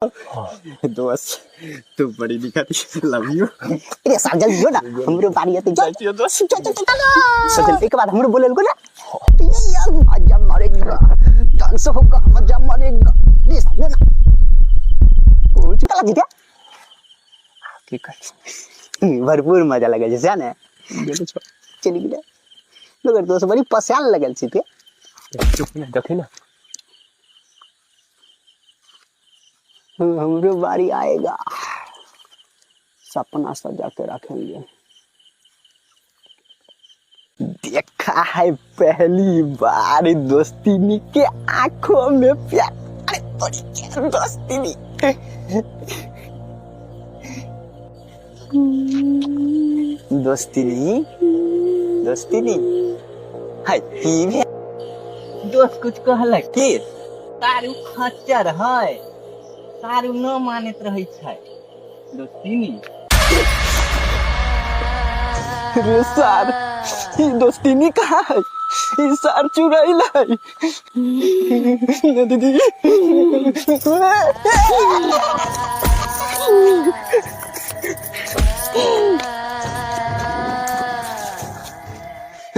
दोस्त तू बड़ी दिखाती लव यू। अरे साल जल्दी हो ना हमरो बारी है तो जाती दोस्त चल एक बार हमरो बोले को ना यार मजा मारेगा डांस होगा मजा मारेगा ये सब ना ओ चला जी क्या ठीक है भरपूर मजा लगे जैसे ना चली गया मगर दोस्त बड़ी पसंद लगल छी ते चुप ना देखे ना हमरो बारी आएगा सपना सजा के रखेंगे। देखा है पहली बार दोस्ती के आंखों में प्यार। अरे बड़ी क्या दोस्ती दोस्ती हाय की दोस्त कुछ कहल के तारू खच्चर है तारू न मानत रहे छै दोस्ती रे सार ई दोस्ती कहाँ है ई सार चुराइल है दीदी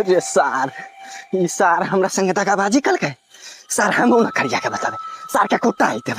रे सार ई सार हमरा संगे दगाबाजी कल के सार हम न करिया के बतावे सार के कुत्ता आइते